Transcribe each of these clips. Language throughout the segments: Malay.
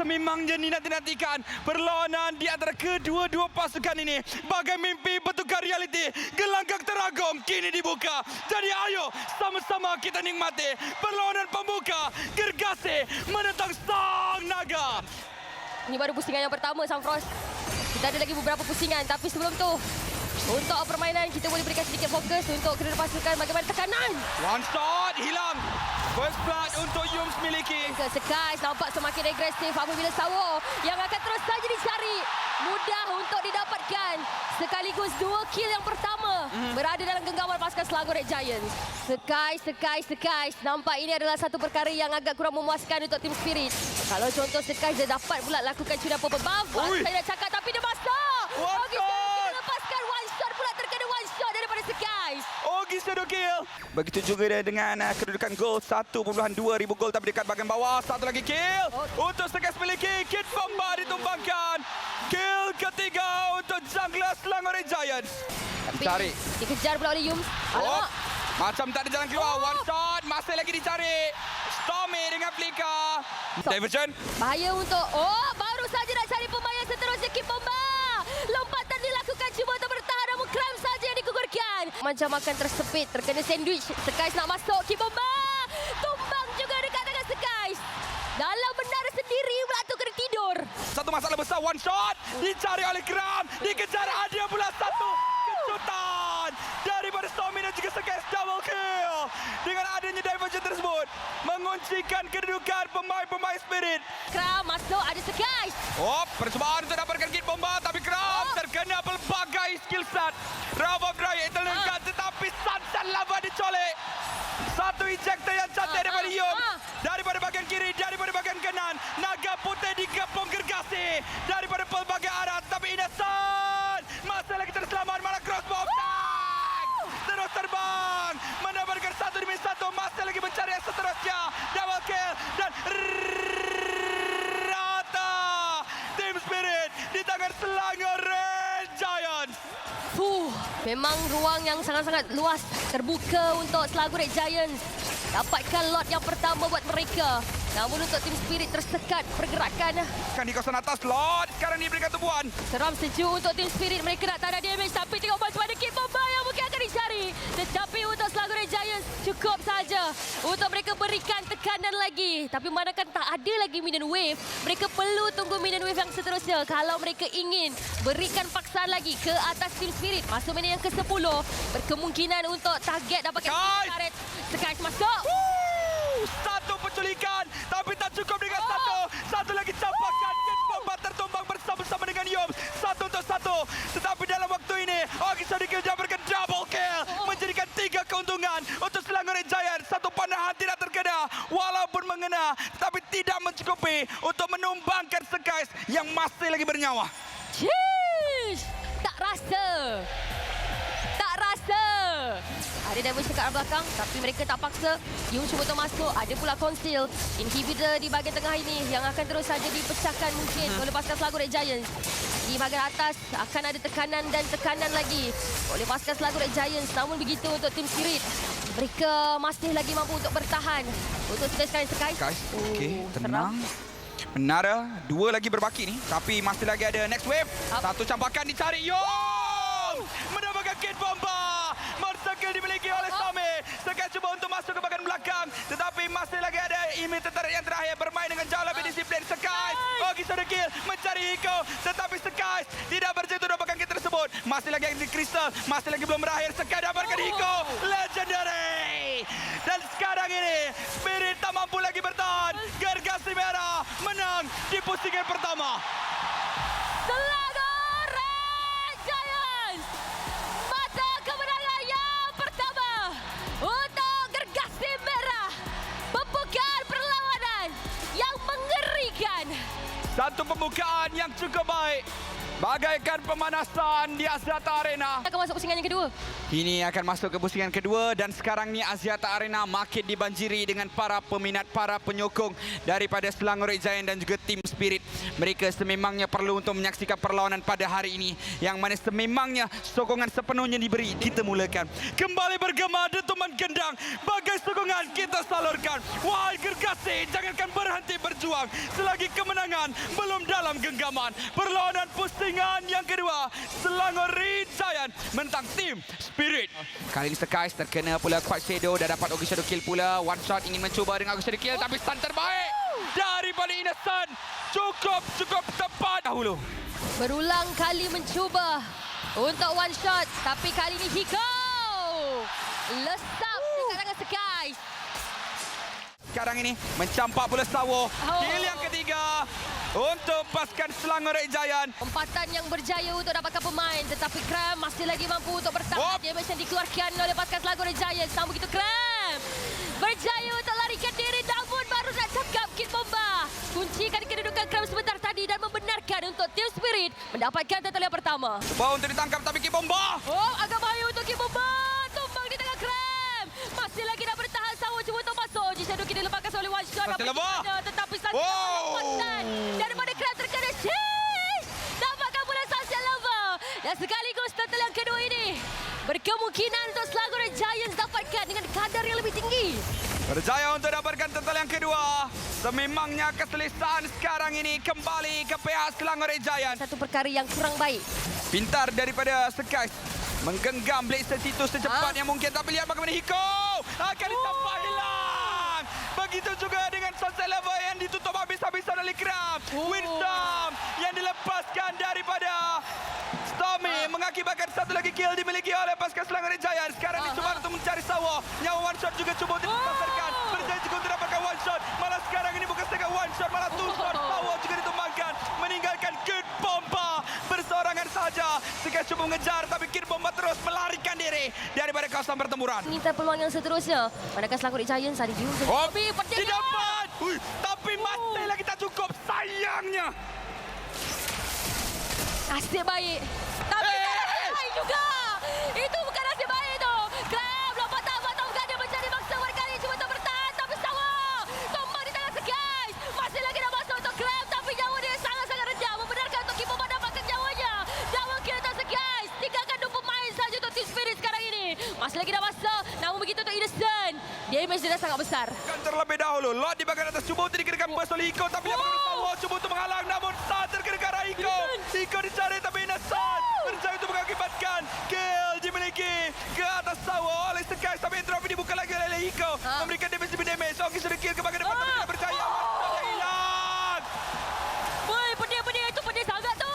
memangnya dinanti-nantikan perlawanan di antara kedua-dua pasukan ini. Bagai mimpi bertukar realiti, gelanggang teragong kini dibuka. Jadi ayo sama-sama kita nikmati perlawanan pembuka Gergasi menentang Sang Naga. Ini baru pusingan yang pertama, Samfrost. Kita ada lagi beberapa pusingan, tapi sebelum tu, untuk permainan kita boleh berikan sedikit fokus untuk kedua pasukan bagaimana tekanan. One shot, hilang. First blood untuk Yums miliki. Skies nampak semakin agresif apabila Sawo yang akan terus saja dicari. Mudah untuk didapatkan. Sekaligus 2 kill yang pertama berada dalam genggaman pasukan Selangor Red Giants. Skies. Nampak ini adalah satu perkara yang agak kurang memuaskan untuk Team Spirit. Kalau contoh Skies dia dapat pula lakukan curi apa buff. Saya dah cakap tapi dia masak. One shot. Lepaskan one shot pula terkena one shot daripada Skies. Ogi shadow kill. Begitu juga dia dengan kedudukan gol 1.2 ribu gol tapi dekat bahagian bawah. Satu lagi kill untuk Sekes miliki. Kid Bomba ditumbangkan. Kill ketiga untuk jungler Selangor Red Giants. Dicari. Dikejar pula oleh Yums. Alamak. Macam tak ada jalan keluar. One shot. Masih lagi dicari. Stormy dengan Flika. Diversion. Bahaya untuk... baru saja nak cari pemain seterusnya Kid Bomba. Lompatan dilakukan cuba untuk bertahan namun Cram saja yang digugurkan. Macam akan tersepit, terkena sandwich. Skies nak masuk, Kid Bomba. Tumbang juga dekat dengan Skies. Dalam menara sendiri pula tu kena tidur. Satu masalah besar. One shot. Dicari oleh Cram. Dikejar ada pula satu kejutan daripada Stormy dan juga Sekes. Double kill. Dengan adanya diversion tersebut menguncikan kedudukan pemain-pemain Spirit. Cram masuk, ada Skies. Percubaan untuk dapatkan Kid Bomba tapi Cram terkena pelbagai skill set. Rav of Dry terlengkap tetapi santan lava dicolek. Satu ejector yang cantik daripada Yum. Daripada bahagian kiri, daripada bahagian kanan. Naga putih digepung Gergasi daripada pelbagai arah. Tapi Inasan masih lagi terselamat. Mana crossbow tag. Terus terbang. Mendapatkan 1 demi 1. Masih lagi mencari yang seterusnya. Double kill. Dan rata. Team Spirit di tangan Selangor Red Giants. Memang ruang yang sangat-sangat luas terbuka untuk Selangor Red Giants. Dapatkan lot yang pertama buat mereka. Namun untuk Team Spirit tersekat pergerakan. Kan di kawasan atas lot. Sekarang diberikan tumpuan. Seram sejuk untuk Team Spirit. Mereka nak tak ada damage. Tapi tengok bantuan Kid Bomba yang mungkin akan dicari. Tetapi untuk Selangor Red Giants cukup saja untuk mereka berikan tekanan lagi. Tapi manakan tak ada lagi minion wave. Mereka perlu tunggu minion wave yang seterusnya. Kalau mereka ingin berikan paksaan lagi ke atas Team Spirit. Masuk minion yang ke-10. Berkemungkinan untuk target dapatkan karet. Skies masuk. Satu penculikan tapi tak cukup dengan satu lagi capakan. Kid Bomba tertumbang bersama-sama dengan Yum. 1-1 tetapi dalam waktu ini Ogi Sadikil dapatkan double kill menjadikan 3 keuntungan untuk Selangor Red Giants. Satu panahan tidak terkena walaupun mengena tapi tidak mencukupi untuk menumbangkan Skies yang masih lagi bernyawa. Cish! Tak rasa. Ada damage dekat arah belakang tapi mereka tak paksa. Yung cuba untuk masuk. Ada pula conceal. Inhibitor di bahagian tengah ini yang akan terus saja dipecahkan mungkin oleh pasukan Selangor Red Giants. Di bahagian atas akan ada tekanan dan tekanan lagi oleh pasukan Selangor Red Giants. Namun begitu untuk Team Spirit. Mereka masih lagi mampu untuk bertahan. Untuk sekali Skies. Okey, tenang. Menara, 2 lagi berbaki ni. Tapi masih lagi ada next wave. Satu campakan dicari. Mendapatkan Kid Bomba. Mercekel dimiliki oleh Stormy. Sekali cuba untuk masuk ke bahagian belakang. Tetapi masih lagi ada Imi tertarik yang terakhir. Bermain dengan jauh lebih disiplin. Skies. Ogi sudah kill. Mencari Hiko. Tetapi Skies tidak berjaya untuk dapatkan kill tersebut. Masih lagi di Crystal. Masih lagi belum berakhir. Skies dapatkan Hiko. Legendary. Dan sekarang ini Spirit tak mampu lagi bertahan. Gergasi merah menang di pusingan pertama. Selangor Red Giants mata kemenangan yang pertama untuk Gergasi merah. Pembukaan perlawanan yang mengerikan. Satu pembukaan yang cukup baik. Bagaikan pemanasan di Axiata Arena. Akan masuk pusingan yang kedua. Ini akan masuk ke pusingan kedua dan sekarang ni Axiata Arena makin dibanjiri dengan para peminat, para penyokong daripada Selangor Red Giant dan juga tim Spirit. Mereka sememangnya perlu untuk menyaksikan perlawanan pada hari ini yang mana sememangnya sokongan sepenuhnya diberi. Kita mulakan. Kembali bergema dentuman gendang bagai sokongan kita salurkan. Wahai gergasi, jangankan berhenti berjuang selagi kemenangan belum dalam genggaman. Perlawanan pusingan yang kedua, Selangor Red Giant menentang tim Spirit. Kali ini Skies terkena pula Quad Shadow, dah dapat Oggy Shadow kill pula. One shot ingin mencuba dengan Oggy Shadow kill tapi stun terbaik daripada Innocent. Cukup tepat dahulu. Berulang kali mencuba untuk one shot, tapi kali ini Hiko lesap di kalangan Skies. Sekarang ini mencampak pula Sawo. Kill yang ketiga untuk pasukan Selangor Red Giant. Empatan yang berjaya untuk dapatkan pemain, tetapi Kram masih lagi mampu untuk bertahan. Damage yang dikeluarkan oleh pasukan Selangor Red Giant. Namun begitu Kram berjaya untuk larikan diri, namun baru nak cakap Kid Bomba kuncikan kedudukan Kram sebentar tadi dan membenarkan untuk Team Spirit mendapatkan tetalan pertama. Cuba untuk ditangkap tapi Kid Bomba. Agak bahaya untuk Kid Bomba. Tumbang di tengah Kram. Masih lagi nak bertahan. Sawo cuba untuk masuk. Oggy Shadow kini dilepaskan oleh one shot. Tetapi saksi lepaskan. Daripada Kram terkena Sheesh. Dapatkan pula saksi level. Dan sekaligus tetalan kedua ini berkemungkinan untuk Selangor Red Giants dapatkan dengan kadar yang lebih tinggi. Berjaya untuk dapatkan tentalan yang kedua. Sememangnya keselesaan sekarang ini kembali ke pihak Selangor Red Giant. Satu perkara yang kurang baik. Pintar daripada Skies menggenggam Blazer itu secepat yang mungkin. Tapi lihat bagaimana Hiko akan disampai hilang. Begitu juga dengan sunset level yang ditutup habis-habisan oleh Kram. Winston yang dilepaskan daripada Stormy mengakibatkan satu lagi kill dimiliki oleh pasukan Selangor Red Giant. Sekarang dicuba untuk mencari Sawo. Nyawa one shot juga cuba untuk dipasarkan. Berjaya juga untuk dapatkan one shot. Malah sekarang ini bukan setakat one shot, malah two shot. Sawo juga ditumbangkan. Meninggalkan Kid Bomba bersorangan saja. Sekarang cuba mengejar tapi Kid Bomba terus melarikan diri daripada kawasan pertempuran. Minta peluang yang seterusnya. Manakah Selangor Red Giants ada view. Tapi dapat. Tapi masih lagi tak cukup. Sayangnya. Nasib baik. Tapi nasib baik juga. Itu bukan nasib baik tu. Kram lompat tak dia mencari maksa berkali cuba tak bertahan. Tapi Sawo tumbang di tangan Skies. Masih lagi nak masuk untuk Kram. Tapi nyawa dia sangat-sangat rendah. Membenarkan untuk Kid Bomba dapatkan nyawanya. Double kill atas Skies. Tinggalkan 2 pemain saja untuk Team Spirit sekarang ini. Masih lagi nak masuk. Namun begitu untuk Innocent. Damage dia dah sangat besar. Terlebih dahulu. Lot di bahagian atas cuba untuk dikenakan burst oleh Hiko. Tapi yang bagaimana Sawo cuba untuk menghalang. Namun tak terkenakan arah Hiko. Hiko dicari tapi Innocent berjaya untuk mengakibatkan kill dimiliki ke atas Sawo oleh Skies. Tapi drop dibuka lagi oleh Hiko. Memberikan damage demi damage. Oggy sudah kill ke bahagian depan tapi tidak berjaya. Hilang. Woi, pedih itu pedih sangat tu.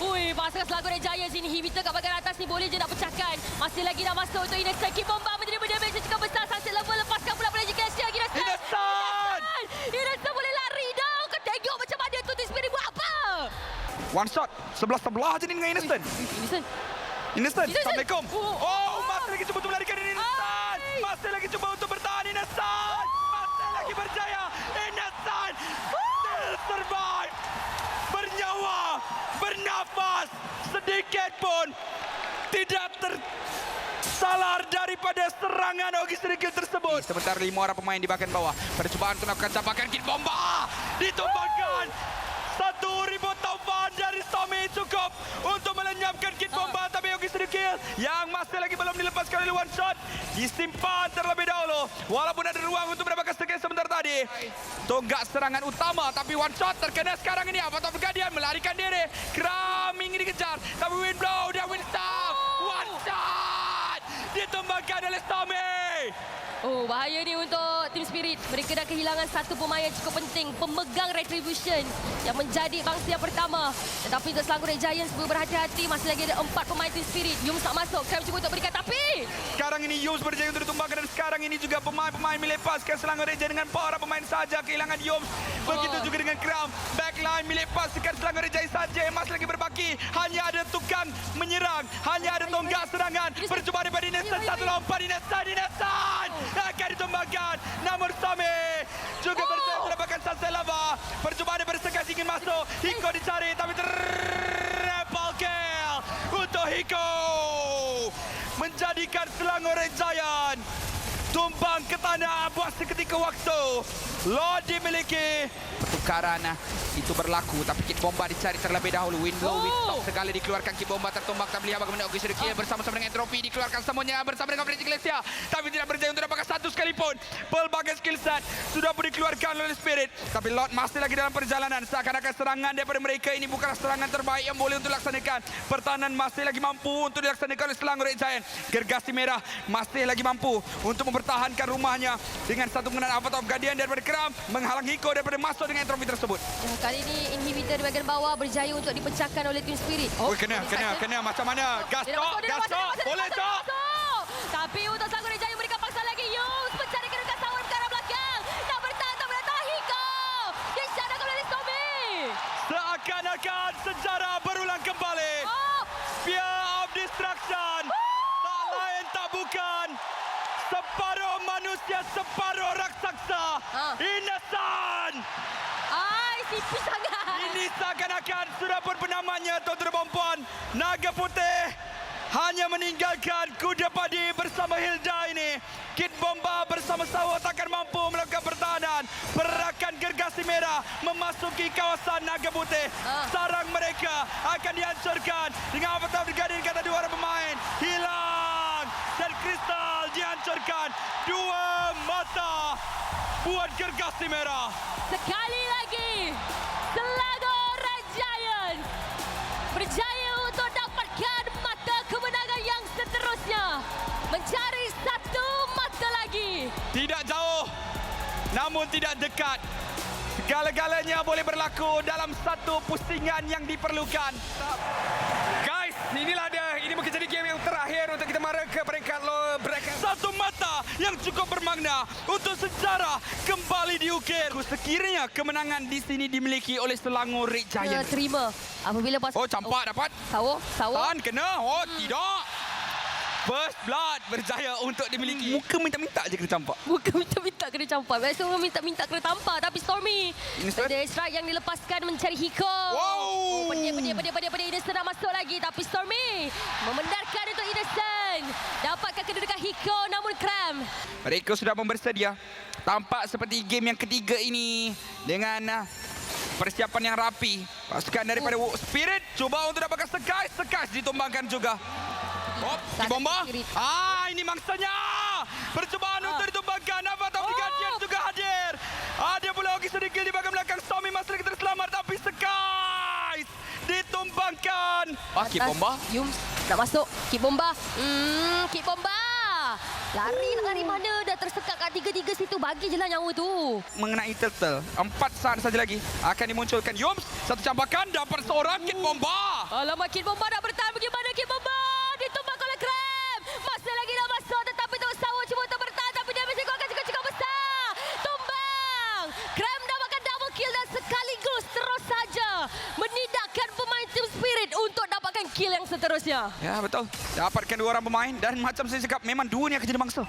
Ui, pasukan Selangor Red Giants ini Himita kat bahagian atas ni boleh je nak pecahkan. Masih lagi nak masuk untuk Innocent. Kid Bomba menerima damage yang cukup besar. Sunset level lepaskan pula pada Jikasya. Innocent boleh lari dah. Kau tengok macam mana tu Team Spirit buat apa? One shot. Sebelah je ni dengan Innocent. Innocent. Assalamualaikum. Masih lagi cuba untuk melarikan diri Innocent. Masih lagi cuba untuk bertahan Innocent. Masih lagi berjaya. Innocent still survive. Bernyawa, bernafas. Sedikit pun tidak tersalar daripada serangan Oggy sedikit tersebut. Sementara 5 orang pemain di bahagian bawah. Percubaan untuk melakukan capakan Kid Bomba. Ditumbangkan. 1,000 taufan dari Stormy cukup untuk melenyapkan Kid Bomba. Tapi Oggy sedikit yang masih lagi belum dilepaskan oleh one shot. Disimpan terlebih dahulu. Walaupun ada ruang untuk mendapatkan skill sebentar tadi. Tonggak serangan utama. Tapi one shot terkena sekarang ini. Avatar Guardian melarikan diri. Kram ingin dikejar. Tapi wind blow dan wind star. One shot. Ditumbangkan oleh Stormy. Bahaya ni untuk Team Spirit. Mereka dah kehilangan satu pemain yang cukup penting. Pemegang Retribution yang menjadi bangsa yang pertama. Tetapi untuk Selangor Red Giants perlu berhati-hati. Masih lagi ada 4 pemain Team Spirit. Yums tak masuk. Kram cuba untuk berikan tapi sekarang ini Yums berjaya untuk ditumbangkan. Dan sekarang ini juga pemain-pemain melepaskan Selangor Red Giants dengan para pemain saja kehilangan Yums. Begitu juga dengan Kram. Backline melepaskan Selangor Red Giants saja yang masih lagi berbaki. Hanya ada tukang menyerang. Hanya ada tonggak serangan. Percubaan daripada Innocent. Satu lompat Innocent. Akan ditumbangkan. Namun Stormy juga berjaya mendapatkan sunset lava. Percubaan daripada Skies ingin masuk. Hiko dicari tapi Hiko menjadikan Selangor Red Giant tumbang ke tanah buat seketika waktu. Lord dimiliki. Pertukaran itu berlaku, tapi Kit Bomba dicari terlebih dahulu. Winlow, Winstop segala dikeluarkan. Kit Bomba tertumbang, tak melihat bagaimana Augie Sedekir bersama-sama dengan Entropy dikeluarkan semuanya bersama dengan Freddy Iglesia, tapi tidak berjaya untuk dapatkan satu sekalipun. Pelbagai skill set sudah pun dikeluarkan oleh Spirit, tapi Lord masih lagi dalam perjalanan. Seakan-akan serangan daripada mereka ini bukanlah serangan terbaik yang boleh untuk dilaksanakan. Pertahanan masih lagi mampu untuk dilaksanakan oleh Selangor Red Giant. Gergasi Merah masih lagi mampu untuk mempertahankan rumahnya dengan satu penggunaan Avatar of Guardian daripada Kram menghalang Hiko daripada masuk dengan trofi tersebut. Ya, kali ini inhibitor di bahagian bawah berjaya untuk dipecahkan oleh Team Spirit. Oh, kena macam mana? Gas tok. Boleh tok. Tapi untuk Selangor Red Giant memberikan paksa lagi. Yus mencari kedudukan Sawar ke arah belakang. Tak bertahan, tak bertahan. Hiko disyadakkan oleh Tommy. Seakan-akan sejarah berulang kembali. Fear of Destruction. Tak lain tak bukan separuh manusia, separuh raksasa. Innocent. Tipis sangat. Ini seakan-akan sudah pun penamanya, tuan-tuan dan puan. Naga Putih hanya meninggalkan kuda padi bersama Hilda ini. Kit Bomba bersama Sawo takkan mampu melakukan pertahanan. Pergerakan Gergasi Merah memasuki kawasan Naga Putih. Sarang mereka akan dihancurkan dengan Avatar Guardian kata dua orang pemain. Hilang dan kristal dihancurkan. Dua mata buat Gergasi Merah. Sekali lagi, Selangor Red Giant berjaya untuk dapatkan mata kemenangan yang seterusnya. Mencari satu mata lagi. Tidak jauh, namun tidak dekat. Segala-galanya boleh berlaku dalam satu pusingan yang diperlukan. Guys, inilah dia. Ini mungkin jadi game yang terakhir untuk kita mara ke peringkat bracket. Satu mata yang cukup bermakna untuk sejarah kembali diukir. Sekiranya kemenangan di sini dimiliki oleh Selangor Red Giant. Terima. Apabila pas Oh, campak dapat. Sawo. Tan kena. Oh, tidak. First blood berjaya untuk dimiliki. Muka minta-minta je kena campak. Bukan minta kena campak. Biasa orang minta kena tampar. Tapi Stormy. Innocent. Ada strike yang dilepaskan mencari Hiko. Wow. Pedih. Innocent dah masuk lagi. Tapi Stormy membenarkan untuk Innocent. Dapatkan kedudukan Hiko namun Kram. Mereka sudah pun bersedia. Tampak seperti game yang ketiga ini dengan persiapan yang rapi. Pasukan daripada Spirit cuba untuk dapatkan Sekas ditumbangkan juga. Kit Bomba. Ini mangsanya. Percubaan untuk ditumbangkan. Avatar of Guardian juga hadir. Ada pula Augie Sedekir di bahagian belakang. Stormy masih lagi terselamat. Tapi Sekas ditumbangkan. Kit Bomba. Yums nak masuk. Kit Bomba. Kit Bomba. Lari mana? Dah tersekat kat tiga-tiga situ. Bagi je lah nyawa tu. Mengenai Turtle. 4 saat saja lagi akan dimunculkan. Yums, satu campakan dapat seorang Kit Bomba. Alamak, Kit Bomba nak bertahan. Bagaimana Kit Bomba? Ditumbang oleh Kram. Masih lagi dah masuk. Tetapi Tok Sawo cuba untuk bertahan. Tapi dia mesti akan cukup besar. Tumbang. Kram dapatkan double kill dan sekaligus terus saja menidakkan pemain Team Spirit untuk dapatkan kill yang seterusnya. Ya, betul. Dapatkan 2 orang pemain dan macam saya cakap, memang 2 ni akan jadi mangsa.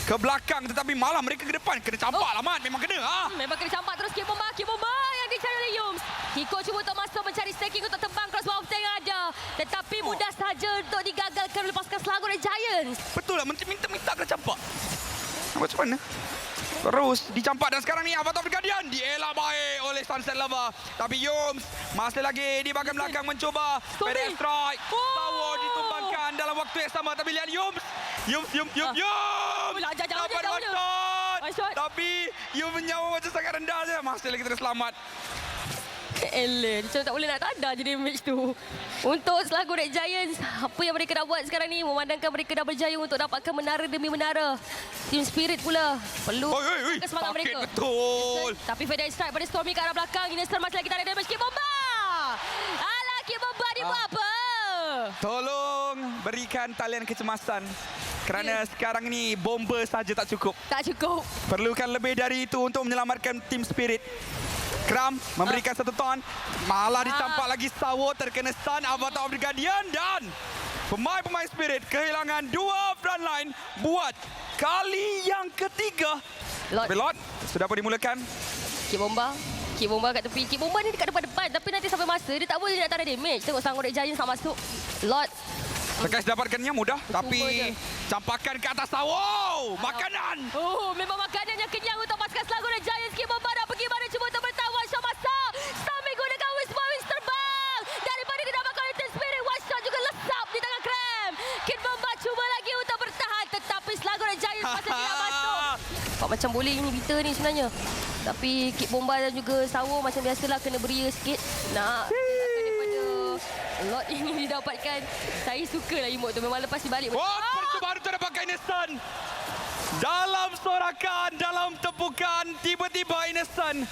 Ke belakang tetapi malah mereka ke depan. Kena campak lah, Mat. Memang kena. Memang kena campak terus Kit Bomba yang dicari oleh Yums. Hiko cuba untuk masuk mencari staking untuk tembang crossbow yang ada. Tetapi mudah saja untuk digagalkan oleh pasukan Selangor Red Giants. Betul lah, minta kena campak. Macam mana? Terus dicampak dan sekarang ni Avatar of Guardian dielak baik oleh Sunset Lover. Tapi Yums masih lagi di bahagian belakang mencuba. Pedal strike. Sawo ditumbangkan dalam waktu yang sama. Tapi lihat Yums. Dapat one shot. Tapi Yums nyawa macam sangat rendah je. Masih lagi terselamat. Ellen, macam tak boleh nak tanda je damage tu. Untuk Selangor Red Giants, apa yang mereka dah buat sekarang ni memandangkan mereka dah berjaya untuk dapatkan menara demi menara. Team Spirit pula perlu semangat mereka. Betul. Tapi Fedai strike pada Stormy ke arah belakang. Innocent masih lagi tak ada damage. Kit Bomba! Alah, Kit Bomba ni buat apa? Tolong berikan talian kecemasan. Kerana sekarang ni bomba saja tak cukup. Tak cukup. Perlukan lebih dari itu untuk menyelamatkan Team Spirit. Kram memberikan satu ton. Malah dicampak lagi Sawo terkena stun Avatar of the Guardian. Dan pemain-pemain Spirit kehilangan 2 frontline buat kali yang ketiga. Lord Lord sudah pun dimulakan. Kit Bomba Kit Bomba kat tepi. Kit Bomba ni dekat depan-depan. Tapi nanti sampai masa, dia tak boleh nak tarik damage. Tengok Sangorek Giants nak masuk. Lord. Sekais dapatkannya mudah, tapi je. campakan ke atas. Wow, makanan. Oh, memang makanan yang kenyang untuk pasukan Selangor Giants. Kit Bomba nak pergi mana cuba untuk bertahan. One shot masuk. Sambil gunakan wings terbang. Daripada didapatkan oleh Team Spirit. One shot juga lesap di tangan Krem. Kit Bomba cuba lagi untuk bertahan. Tetapi Selangor Giants masih tidak masuk. Macam boleh ini Vita ni sebenarnya. Tapi Kit Bomba dan juga Sawo macam biasalah kena beria sikit. Nak daripada lot ini didapatkan. Saya sukalah emote tu. Memang lepas dibalik. Oh, percubaan untuk dapatkan Innocent. Dalam sorakan, dalam tepukan, tiba-tiba Innocent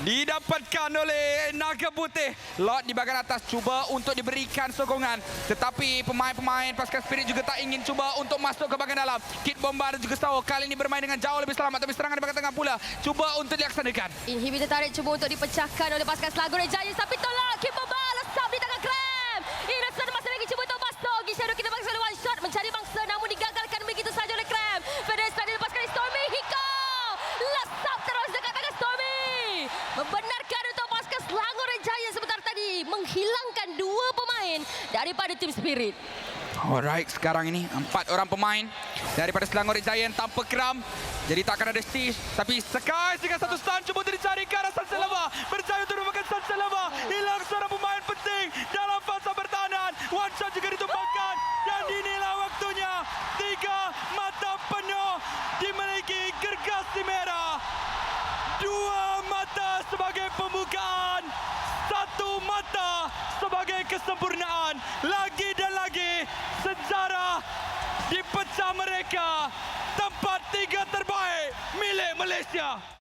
didapatkan oleh Naga Putih. Lot di bahagian atas cuba untuk diberikan sokongan. Tetapi pemain-pemain pasukan Spirit juga tak ingin cuba untuk masuk ke bahagian dalam. Kit Bomba dan juga Sawo kali ini bermain dengan jauh lebih selamat. Tapi serangan di bahagian tengah pula cuba untuk dilaksanakan. Inhibitor tarik cuba untuk dipecahkan oleh pasukan Selangor Giants. Tapi tolak Kit Bomba lesap di tangan Krem. Innocent masih lagi cuba untuk masuk. Shadow kita bangsa oleh one shot. Mencari mangsa namun digagalkan begitu saja oleh Krem. Fedesta dilepaskan oleh Stormy. Hiko lesap terus dekat tangan Stormy. Membenarkan untuk pasukan Selangor Giants sebentar tadi. Menghilangkan 2 pemain daripada Team Spirit. Alright, sekarang ini 4 orang pemain daripada Selangor Giant tanpa keram. Jadi tak akan ada siege. Tapi Sekais dengan satu stun cuba untuk dicari ke arah Sunset Lava. Berjaya untuk merupakan Sunset Lava. Hilang seorang pemain penting dalam fasa pertahanan. One shot juga ditumpahkan. Dan inilah waktunya. 3 mata penuh dimiliki Gergasi Merah. 2 mata sebagai pembukaan. 1 mata sebagai kesempurnaan. Lagi dan lagi sejarah dipecah mereka. Tempat 3 terbaik milik Malaysia.